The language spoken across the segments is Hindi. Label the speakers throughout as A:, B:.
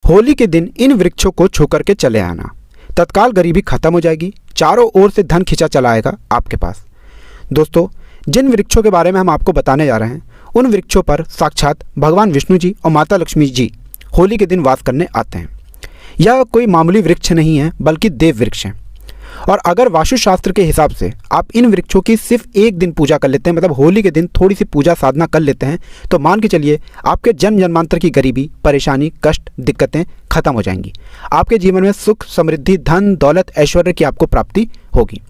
A: होली के दिन इन वृक्षों को छू करके चले आना, तत्काल गरीबी खत्म हो जाएगी, चारों ओर से धन खिंचा चला आएगा आपके पास। दोस्तों, जिन वृक्षों के बारे में हम आपको बताने जा रहे हैं उन वृक्षों पर साक्षात भगवान विष्णु जी और माता लक्ष्मी जी होली के दिन वास करने आते हैं। यह कोई मामूली वृक्ष नहीं है बल्कि देव वृक्ष हैं। और अगर वास्तुशास्त्र के हिसाब से आप इन वृक्षों की सिर्फ एक दिन पूजा कर लेते हैं, मतलब होली के दिन थोड़ी सी पूजा साधना कर लेते हैं, तो मान के चलिए आपके जन्म जन्मांतर की गरीबी, परेशानी, कष्ट, दिक्कतें खत्म हो जाएंगी। आपके जीवन में सुख, समृद्धि, धन, दौलत, ऐश्वर्य की आपको प्राप्ति होगी।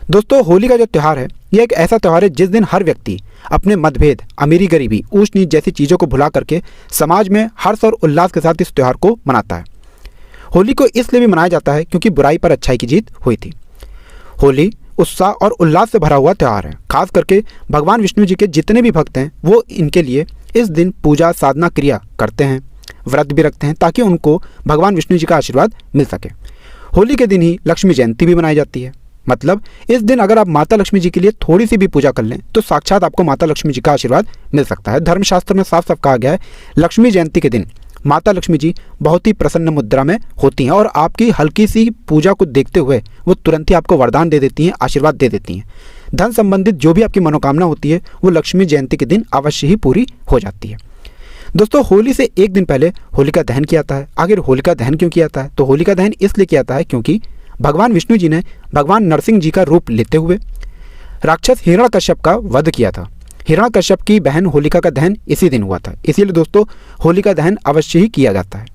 A: दोस्तों, होली का जो त्यौहार है यह एक ऐसा त्यौहार है जिस दिन हर व्यक्ति अपने मतभेद, अमीरी गरीबी, ऊंच नीच जैसी चीज़ों को भुला करके समाज में हर्ष और उल्लास के साथ इस त्यौहार को मनाता है। होली को इसलिए भी मनाया जाता है क्योंकि बुराई पर अच्छाई की जीत हुई थी। होली उत्साह और उल्लास से भरा हुआ त्यौहार है। खास करके भगवान विष्णु जी के जितने भी भक्त हैं वो इनके लिए इस दिन पूजा साधना क्रिया करते हैं, व्रत भी रखते हैं ताकि उनको भगवान विष्णु जी का आशीर्वाद मिल सके। होली के दिन ही लक्ष्मी जयंती भी मनाई जाती है। मतलब इस दिन अगर आप माता लक्ष्मी जी के लिए थोड़ी सी भी पूजा कर लें तो साक्षात आपको माता लक्ष्मी जी का आशीर्वाद मिल सकता है। धर्मशास्त्र में साफ साफ कहा गया है, लक्ष्मी जयंती के दिन माता लक्ष्मी जी बहुत ही प्रसन्न मुद्रा में होती हैं और आपकी हल्की सी पूजा को देखते हुए वो तुरंत ही आपको वरदान दे देती हैं, आशीर्वाद दे देती हैं। धन संबंधित जो भी आपकी मनोकामना होती है वो लक्ष्मी जयंती के दिन अवश्य ही पूरी हो जाती है। दोस्तों, होली से एक दिन पहले होलिका दहन किया जाता है। आखिर होलिका दहन क्यों किया जाता है? तो होलिका दहन इसलिए किया जाता है क्योंकि भगवान विष्णु जी ने भगवान नरसिंह जी का रूप लेते हुए राक्षस हिरण्यकश्यप का वध किया था। हिरण्यकश्यप की बहन होलिका का दहन इसी दिन हुआ था। इसीलिए दोस्तों होलिका दहन अवश्य ही किया जाता है।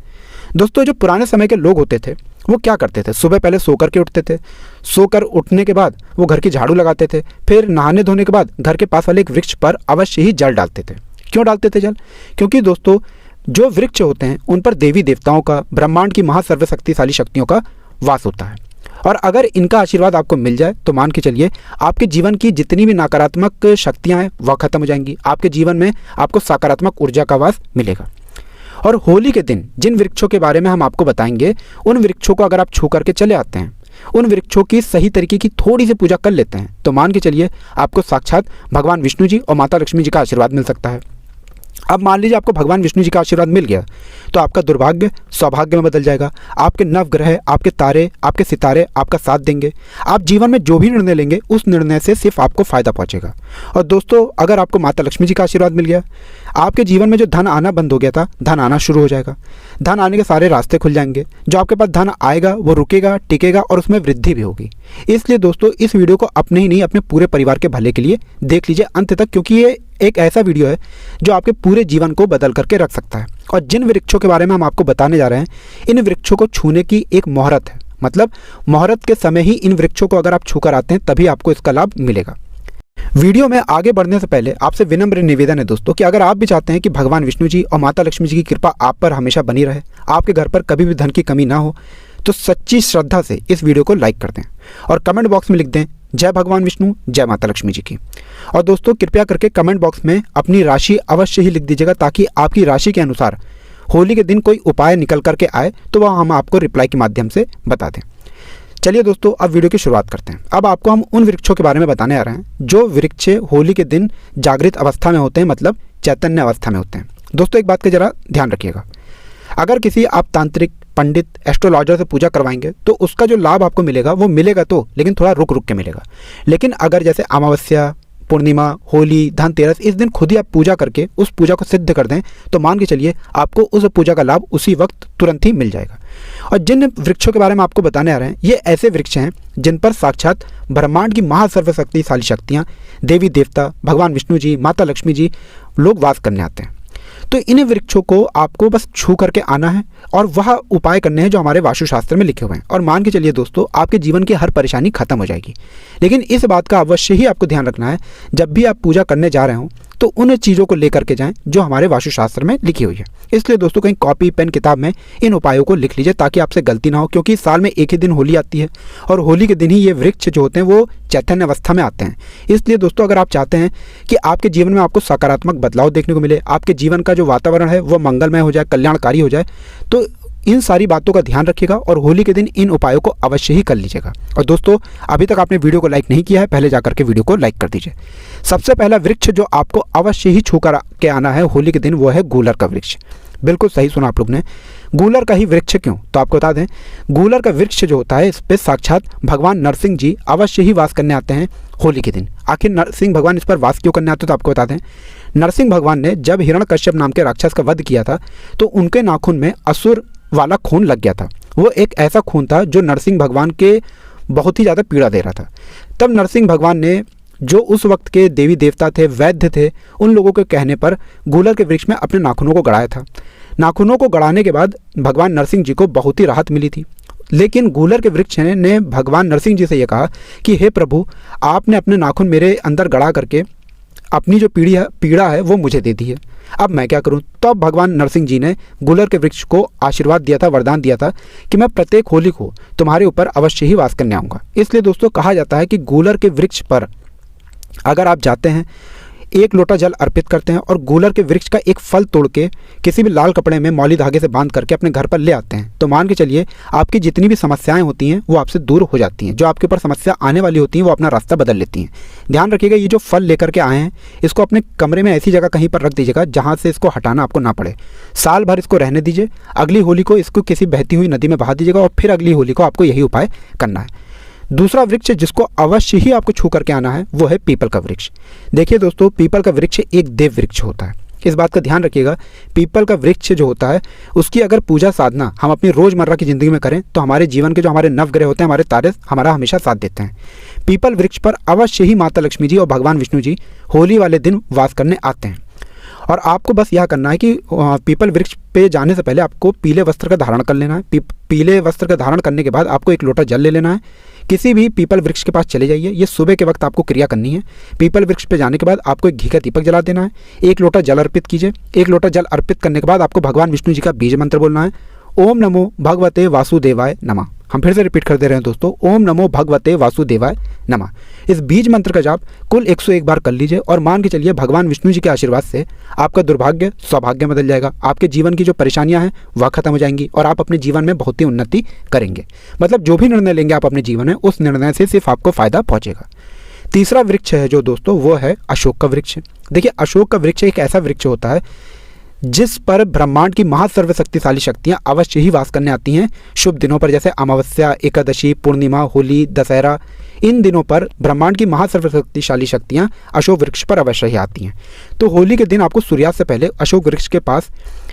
A: दोस्तों, जो पुराने समय के लोग होते थे वो क्या करते थे? सुबह पहले सो करके उठते थे, सोकर उठने के बाद वो घर की झाड़ू लगाते थे, फिर नहाने धोने के बाद घर के पास वाले एक वृक्ष पर अवश्य ही जल डालते थे। क्यों डालते थे जल? क्योंकि दोस्तों जो वृक्ष होते हैं उन पर देवी देवताओं का, ब्रह्मांड की महासर्वशक्तिशाली शक्तियों का वास होता है। और अगर इनका आशीर्वाद आपको मिल जाए तो मान के चलिए आपके जीवन की जितनी भी नकारात्मक शक्तियां हैं वह खत्म हो जाएंगी। आपके जीवन में आपको सकारात्मक ऊर्जा का वास मिलेगा। और होली के दिन जिन वृक्षों के बारे में हम आपको बताएंगे उन वृक्षों को अगर आप छू करके चले आते हैं, उन वृक्षों की सही तरीके की थोड़ी सी पूजा कर लेते हैं तो मान के चलिए आपको साक्षात भगवान विष्णु जी और माता लक्ष्मी जी का आशीर्वाद मिल सकता है। अब मान लीजिए आपको भगवान विष्णु जी का आशीर्वाद मिल गया तो आपका दुर्भाग्य सौभाग्य में बदल जाएगा। आपके नवग्रह, आपके तारे, आपके सितारे आपका साथ देंगे। आप जीवन में जो भी निर्णय लेंगे उस निर्णय से सिर्फ आपको फायदा पहुंचेगा। और दोस्तों, अगर आपको माता लक्ष्मी जी का आशीर्वाद मिल गया, आपके जीवन में जो धन आना बंद हो गया था, धन आना शुरू हो जाएगा। धन आने के सारे रास्ते खुल जाएंगे। जो आपके पास धन आएगा वो रुकेगा, टिकेगा और उसमें वृद्धि भी होगी। इसलिए दोस्तों इस वीडियो को अपने ही नहीं अपने पूरे परिवार के भले के लिए देख लीजिए अंत तक, क्योंकि ये एक ऐसा वीडियो है जो आपके पूरे जीवन को बदल करके रख सकता है। और जिन वृक्षों के बारे में हम आपको बताने जा रहे हैं, इन वृक्षों को छूने की एक मुहूर्त है। मतलब मुहूर्त के समय ही इन वृक्षों को अगर आप छू कर आते हैं तभी आपको इसका लाभ मिलेगा। वीडियो में आगे बढ़ने से पहले आपसे विनम्र निवेदन है दोस्तों कि अगर आप भी चाहते हैं कि भगवान विष्णु जी और माता लक्ष्मी जी की कृपा आप पर हमेशा बनी रहे, आपके घर पर कभी भी धन की कमी ना हो, तो सच्ची श्रद्धा से इस वीडियो को लाइक कर दें और कमेंट बॉक्स में लिख दें जय भगवान विष्णु, जय माता लक्ष्मी जी की। और दोस्तों कृपया करके कमेंट बॉक्स में अपनी राशि अवश्य ही लिख दीजिएगा ताकि आपकी राशि के अनुसार होली के दिन कोई उपाय निकल करके आए तो वह हम आपको रिप्लाई के माध्यम से बता दें। चलिए दोस्तों, अब वीडियो की शुरुआत करते हैं। अब आपको हम उन वृक्षों के बारे में बताने आ रहे हैं जो वृक्ष होली के दिन जागृत अवस्था में होते हैं, मतलब चैतन्य अवस्था में होते हैं। दोस्तों एक बात का जरा ध्यान रखिएगा, अगर किसी आप तांत्रिक, पंडित, एस्ट्रोलॉजर से पूजा करवाएंगे तो उसका जो लाभ आपको मिलेगा वो मिलेगा तो, लेकिन थोड़ा रुक रुक के मिलेगा। लेकिन अगर जैसे अमावस्या, पूर्णिमा, होली, धनतेरस, इस दिन खुद ही आप पूजा करके उस पूजा को सिद्ध कर दें तो मान के चलिए आपको उस पूजा का लाभ उसी वक्त तुरंत ही मिल जाएगा। और जिन वृक्षों के बारे में आपको बताने आ रहे हैं ये ऐसे वृक्ष हैं जिन पर साक्षात ब्रह्मांड की महासर्वशक्तिशाली शक्तियाँ, देवी देवता, भगवान विष्णु जी, माता लक्ष्मी जी लोग वास करने आते हैं। तो इन वृक्षों को आपको बस छू करके आना है और वह उपाय करने हैं जो हमारे वास्तुशास्त्र में लिखे हुए हैं। और मान के चलिए दोस्तों आपके जीवन की हर परेशानी खत्म हो जाएगी। लेकिन इस बात का अवश्य ही आपको ध्यान रखना है, जब भी आप पूजा करने जा रहे हो तो उन चीज़ों को लेकर के जाएं जो हमारे वास्तुशास्त्र में लिखी हुई है। इसलिए दोस्तों कहीं कॉपी पेन किताब में इन उपायों को लिख लीजिए ताकि आपसे गलती ना हो, क्योंकि साल में एक ही दिन होली आती है और होली के दिन ही ये वृक्ष जो होते हैं वो चैतन्य अवस्था में आते हैं। इसलिए दोस्तों अगर आप चाहते हैं कि आपके जीवन में आपको सकारात्मक बदलाव देखने को मिले, आपके जीवन का जो वातावरण है वो मंगलमय हो जाए, कल्याणकारी हो जाए, तो इन सारी बातों का ध्यान रखिएगा और होली के दिन इन उपायों को अवश्य ही कर लीजिएगा। और दोस्तों अभी तक आपने वीडियो को लाइक नहीं किया है, पहले जाकर के वीडियो को लाइक कर दीजिए। सबसे पहला वृक्ष जो आपको अवश्य ही छू कर के आना है होली के दिन वो है गूलर का वृक्ष। बिल्कुल सही सुना आप लोग ने, गूलर का ही वृक्ष क्यों? तो आपको बता दें, गूलर का वृक्ष जो होता है इस पर साक्षात भगवान नरसिंह जी अवश्य ही वास करने आते हैं होली के दिन। आखिर नरसिंह भगवान इस पर वास क्यों करने आते हैं? तो आपको बता दें, नरसिंह भगवान ने जब हिरण्यकश्यप नाम के राक्षस का वध किया था तो उनके नाखून में असुर वाला खून लग गया था। वो एक ऐसा खून था जो नरसिंह भगवान के बहुत ही ज़्यादा पीड़ा दे रहा था। तब नरसिंह भगवान ने, जो उस वक्त के देवी देवता थे, वैद्य थे, उन लोगों के कहने पर गूलर के वृक्ष में अपने नाखूनों को गड़ाया था। नाखूनों को गड़ाने के बाद भगवान नरसिंह जी को बहुत ही राहत मिली थी। लेकिन गूलर के वृक्ष ने भगवान नरसिंह जी से ये कहा कि हे प्रभु, आपने अपने नाखून मेरे अंदर गड़ा करके अपनी जो पीड़ा है वो मुझे दे दी है, अब मैं क्या करूं? तब भगवान नरसिंह जी ने गूलर के वृक्ष को आशीर्वाद दिया था, वरदान दिया था कि मैं प्रत्येक होली को तुम्हारे ऊपर अवश्य ही वास करने आऊँगा। इसलिए दोस्तों कहा जाता है कि गूलर के वृक्ष पर अगर आप जाते हैं, एक लोटा जल अर्पित करते हैं और गूलर के वृक्ष का एक फल तोड़ के किसी भी लाल कपड़े में मौली धागे से बांध करके अपने घर पर ले आते हैं, तो मान के चलिए आपकी जितनी भी समस्याएं होती हैं वो आपसे दूर हो जाती हैं। जो आपके ऊपर समस्या आने वाली होती हैं वो अपना रास्ता बदल लेती हैं। ध्यान रखिएगा, ये जो फल लेकर के आए हैं इसको अपने कमरे में ऐसी जगह कहीं पर रख दीजिएगा जहाँ से इसको हटाना आपको ना पड़े। साल भर इसको रहने दीजिए, अगली होली को इसको किसी बहती हुई नदी में बहा दीजिएगा और फिर अगली होली को आपको यही उपाय करना है। दूसरा वृक्ष जिसको अवश्य ही आपको छू करके आना है वो है पीपल का वृक्ष। देखिए दोस्तों, पीपल का वृक्ष एक देव वृक्ष होता है, इस बात का ध्यान रखिएगा। पीपल का वृक्ष जो होता है उसकी अगर पूजा साधना हम अपनी रोज़मर्रा की ज़िंदगी में करें तो हमारे जीवन के जो हमारे नवग्रह होते हैं, हमारे तारे हमारा हमेशा साथ देते हैं। पीपल वृक्ष पर अवश्य ही माता लक्ष्मी जी और भगवान विष्णु जी होली वाले दिन वास करने आते हैं। और आपको बस यह करना है कि पीपल वृक्ष पे जाने से पहले आपको पीले वस्त्र का धारण कर लेना है। पीले वस्त्र का धारण करने के बाद आपको एक लोटा जल ले लेना है। किसी भी पीपल वृक्ष के पास चले जाइए, ये सुबह के वक्त आपको क्रिया करनी है। पीपल वृक्ष पे जाने के बाद आपको एक घी का दीपक जला देना है, एक लोटा जल अर्पित कीजिए। एक लोटा जल अर्पित करने के बाद आपको भगवान विष्णु जी का बीज मंत्र बोलना है, ओम नमो भगवते वासुदेवाय नमः। हम फिर से रिपीट कर दे रहे हैं दोस्तों, ओम नमो भगवते वासुदेवाय नमः। इस बीज मंत्र का जाप कुल 101 बार कर लीजिए और मान के चलिए भगवान विष्णु जी के आशीर्वाद से आपका दुर्भाग्य सौभाग्य बदल जाएगा। आपके जीवन की जो परेशानियां हैं वह खत्म हो जाएंगी और आप अपने जीवन में बहुत ही उन्नति करेंगे। मतलब जो भी निर्णय लेंगे आप अपने जीवन में, उस निर्णय से सिर्फ आपको फायदा पहुंचेगा। तीसरा वृक्ष है जो दोस्तों वो है अशोक का वृक्ष। देखिए, अशोक का वृक्ष एक ऐसा वृक्ष होता है जिस पर ब्रह्मांड की महासर्वशक्तिशाली शक्तियां अवश्य ही वास करने आती हैं शुभ दिनों पर, जैसे अमावस्या, एकादशी, पूर्णिमा, होली, दशहरा। इन दिनों पर ब्रह्मांड की महासर्वशक्तिशाली शक्तियां अशोक वृक्ष पर अवश्य ही आती हैं। तो होली के दिन आपको सूर्यास्त से पहले अशोक वृक्ष के पास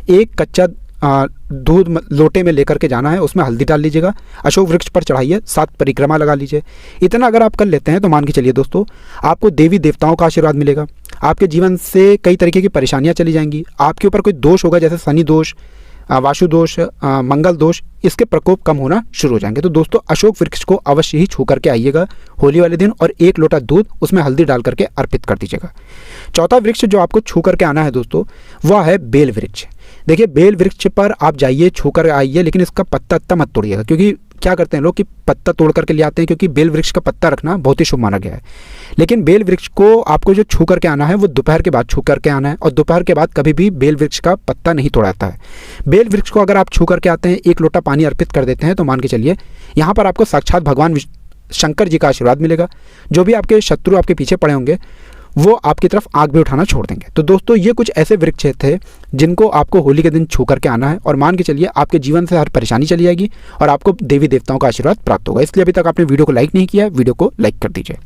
A: एक कच्चा दूध लोटे में लेकर के जाना है, उसमें हल्दी डाल लीजिएगा, अशोक वृक्ष पर चढ़ाइए, 7 परिक्रमा लगा लीजिए। इतना अगर आप कर लेते हैं तो मान के चलिए दोस्तों आपको देवी देवताओं का आशीर्वाद मिलेगा। आपके जीवन से कई तरीके की परेशानियां चली जाएंगी। आपके ऊपर कोई दोष होगा जैसे शनि दोष, वाशु दोष, मंगल दोष, इसके प्रकोप कम होना शुरू हो जाएंगे। तो दोस्तों अशोक वृक्ष को अवश्य ही छू करके आइएगा होली वाले दिन और एक लोटा दूध उसमें हल्दी डाल करके अर्पित कर दीजिएगा। चौथा वृक्ष जो आपको छू करके आना है दोस्तों वह है बेल वृक्ष। देखिए, बेल वृक्ष पर आप जाइए, छू कर आइए, लेकिन इसका पत्ता मत तोड़िएगा, क्योंकि क्या करते हैं लोग कि पत्ता तोड़ करके ले आते हैं, क्योंकि बेल वृक्ष का पत्ता रखना बहुत ही शुभ माना गया है। लेकिन बेल वृक्ष को आपको जो छू करके आना है वो दोपहर के बाद छू करके आना है और दोपहर के बाद कभी भी बेल वृक्ष का पत्ता नहीं तोड़ाता है। बेल वृक्ष को अगर आप छू करके आते हैं, एक लोटा पानी अर्पित कर देते हैं, तो मान के चलिए यहाँ पर आपको साक्षात भगवान शंकर जी का आशीर्वाद मिलेगा। जो भी आपके शत्रु आपके पीछे पड़े होंगे वो आपकी तरफ आग भी उठाना छोड़ देंगे। तो दोस्तों ये कुछ ऐसे वृक्ष थे जिनको आपको होली के दिन छू करके आना है और मान के चलिए आपके जीवन से हर परेशानी चली जाएगी और आपको देवी देवताओं का आशीर्वाद प्राप्त होगा। इसलिए अभी तक आपने वीडियो को लाइक नहीं किया है, वीडियो को लाइक कर दीजिए।